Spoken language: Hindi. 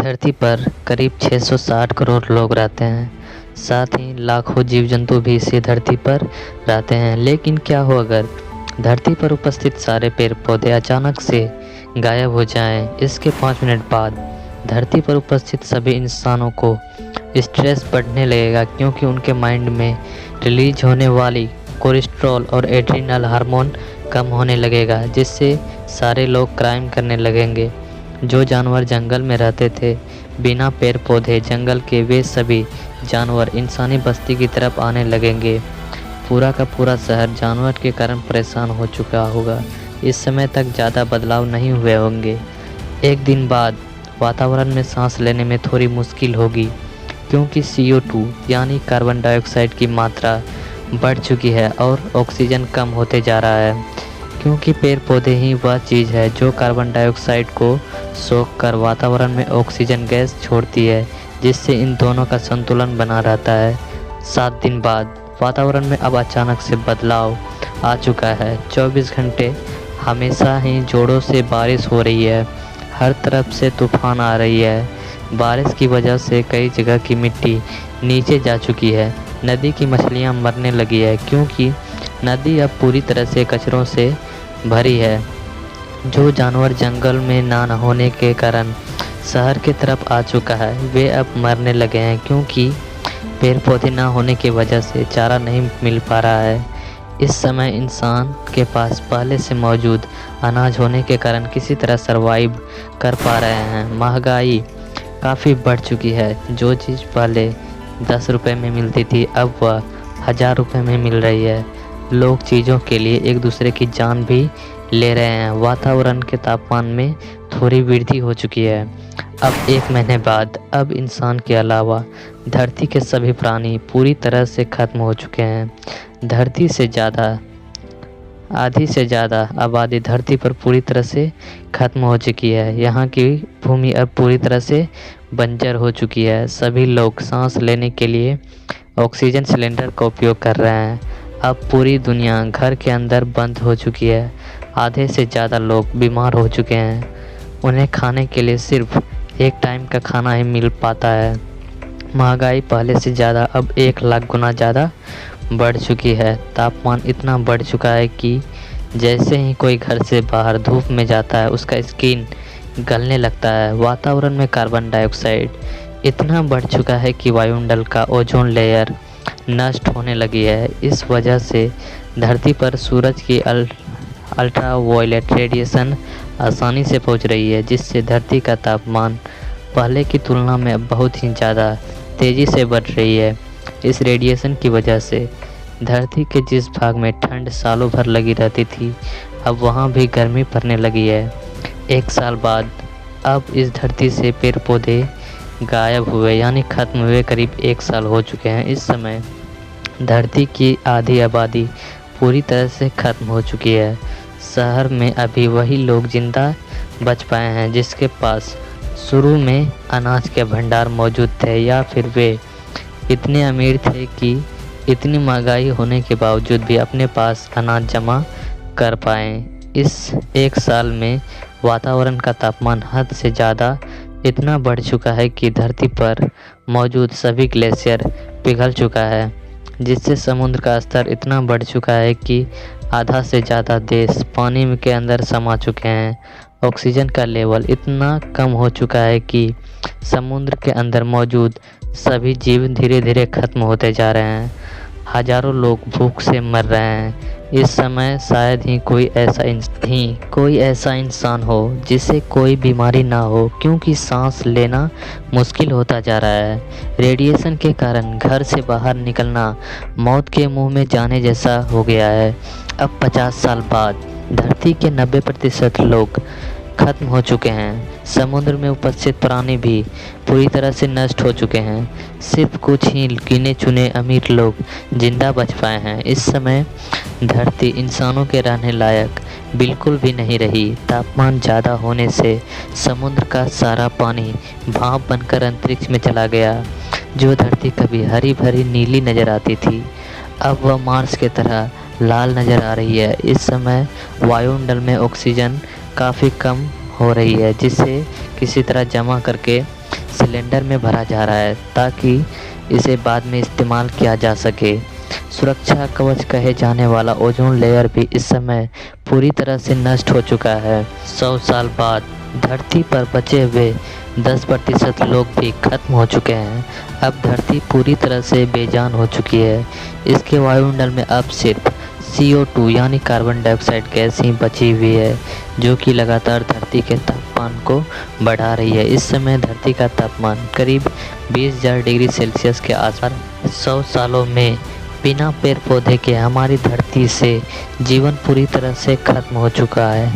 धरती पर करीब 660 करोड़ लोग रहते हैं। साथ ही लाखों जीव जंतु भी इसी धरती पर रहते हैं। लेकिन क्या हो अगर धरती पर उपस्थित सारे पेड़ पौधे अचानक से गायब हो जाएं? इसके 5 मिनट बाद धरती पर उपस्थित सभी इंसानों को स्ट्रेस बढ़ने लगेगा, क्योंकि उनके माइंड में रिलीज होने वाली कोलेस्ट्रॉल और एड्रिनल हार्मोन कम होने लगेगा, जिससे सारे लोग क्राइम करने लगेंगे। जो जानवर जंगल में रहते थे, बिना पेड़ पौधे जंगल के, वे सभी जानवर इंसानी बस्ती की तरफ आने लगेंगे। पूरा का पूरा शहर जानवर के कारण परेशान हो चुका होगा। इस समय तक ज़्यादा बदलाव नहीं हुए होंगे। एक दिन बाद वातावरण में सांस लेने में थोड़ी मुश्किल होगी, क्योंकि CO2 यानी कार्बन डाइऑक्साइड की मात्रा बढ़ चुकी है और ऑक्सीजन कम होते जा रहा है, क्योंकि पेड़ पौधे ही वह चीज़ है जो कार्बन डाइऑक्साइड को सोख कर वातावरण में ऑक्सीजन गैस छोड़ती है, जिससे इन दोनों का संतुलन बना रहता है। 7 दिन बाद वातावरण में अब अचानक से बदलाव आ चुका है। 24 घंटे हमेशा ही जोरों से बारिश हो रही है। हर तरफ से तूफान आ रही है। बारिश की वजह से कई जगह की मिट्टी नीचे जा चुकी है। नदी की मछलियाँ मरने लगी है, क्योंकि नदी अब पूरी तरह से कचरों से भरी है। जो जानवर जंगल में ना होने के कारण शहर की तरफ आ चुका है, वे अब मरने लगे हैं, क्योंकि पेड़ पौधे ना होने की वजह से चारा नहीं मिल पा रहा है। इस समय इंसान के पास पहले से मौजूद अनाज होने के कारण किसी तरह सरवाइव कर पा रहे हैं। महंगाई काफ़ी बढ़ चुकी है। जो चीज़ पहले 10 रुपये में मिलती थी, अब वह 1000 रुपये में मिल रही है। लोग चीज़ों के लिए एक दूसरे की जान भी ले रहे हैं। वातावरण के तापमान में थोड़ी वृद्धि हो चुकी है। अब 1 महीने बाद अब इंसान के अलावा धरती के सभी प्राणी पूरी तरह से खत्म हो चुके हैं। धरती से आधी से ज़्यादा आबादी धरती पर पूरी तरह से खत्म हो चुकी है। यहाँ की भूमि अब पूरी तरह से बंजर हो चुकी है। सभी लोग सांस लेने के लिए ऑक्सीजन सिलेंडर का उपयोग कर रहे हैं। अब पूरी दुनिया घर के अंदर बंद हो चुकी है। आधे से ज़्यादा लोग बीमार हो चुके हैं। उन्हें खाने के लिए सिर्फ एक टाइम का खाना ही मिल पाता है। महंगाई पहले से ज़्यादा अब 1 लाख गुना ज़्यादा बढ़ चुकी है। तापमान इतना बढ़ चुका है कि जैसे ही कोई घर से बाहर धूप में जाता है, उसका स्किन गलने लगता है। वातावरण में कार्बन डाइऑक्साइड इतना बढ़ चुका है कि वायुमंडल का ओजोन लेयर नष्ट होने लगी है। इस वजह से धरती पर सूरज की अल्ट्रावायलेट रेडिएशन आसानी से पहुंच रही है, जिससे धरती का तापमान पहले की तुलना में अब बहुत ही ज़्यादा तेज़ी से बढ़ रही है। इस रेडिएशन की वजह से धरती के जिस भाग में ठंड सालों भर लगी रहती थी, अब वहाँ भी गर्मी पड़ने लगी है। 1 साल बाद अब इस धरती से पेड़ पौधे गायब हुए, यानी ख़त्म हुए करीब 1 साल हो चुके हैं। इस समय धरती की आधी आबादी पूरी तरह से ख़त्म हो चुकी है। शहर में अभी वही लोग जिंदा बच पाए हैं जिसके पास शुरू में अनाज के भंडार मौजूद थे, या फिर वे इतने अमीर थे कि इतनी महंगाई होने के बावजूद भी अपने पास अनाज जमा कर पाएँ। इस 1 साल में वातावरण का तापमान हद से ज़्यादा इतना बढ़ चुका है कि धरती पर मौजूद सभी ग्लेशियर पिघल चुका है, जिससे समुद्र का स्तर इतना बढ़ चुका है कि आधा से ज़्यादा देश पानी के अंदर समा चुके हैं। ऑक्सीजन का लेवल इतना कम हो चुका है कि समुद्र के अंदर मौजूद सभी जीव धीरे धीरे खत्म होते जा रहे हैं। हजारों लोग भूख से मर रहे हैं। इस समय शायद ही कोई ऐसा इंसान हो जिसे कोई बीमारी ना हो, क्योंकि सांस लेना मुश्किल होता जा रहा है। रेडिएशन के कारण घर से बाहर निकलना मौत के मुंह में जाने जैसा हो गया है। अब 50 साल बाद धरती के 90% लोग खत्म हो चुके हैं। समुद्र में उपस्थित प्राणी भी पूरी तरह से नष्ट हो चुके हैं। सिर्फ कुछ ही गिने चुने अमीर लोग जिंदा बच पाए हैं। इस समय धरती इंसानों के रहने लायक बिल्कुल भी नहीं रही। तापमान ज़्यादा होने से समुद्र का सारा पानी भाप बनकर अंतरिक्ष में चला गया। जो धरती कभी हरी भरी नीली नज़र आती थी, अब वह मार्स की तरह लाल नज़र आ रही है। इस समय वायुमंडल में ऑक्सीजन काफ़ी कम हो रही है, जिसे किसी तरह जमा करके सिलेंडर में भरा जा रहा है ताकि इसे बाद में इस्तेमाल किया जा सके। सुरक्षा कवच कहे जाने वाला ओजोन लेयर भी इस समय पूरी तरह से नष्ट हो चुका है। 100 साल बाद धरती पर बचे हुए 10% लोग भी खत्म हो चुके हैं। अब धरती पूरी तरह से बेजान हो चुकी है। इसके वायुमंडल में अब सिर्फ CO2 यानी कार्बन डाइऑक्साइड गैस ही बची हुई है, जो कि लगातार धरती के तापमान को बढ़ा रही है। इस समय धरती का तापमान करीब 20,000 डिग्री सेल्सियस के आसपास। 100 सालों में बिना पेड़ पौधे के हमारी धरती से जीवन पूरी तरह से खत्म हो चुका है।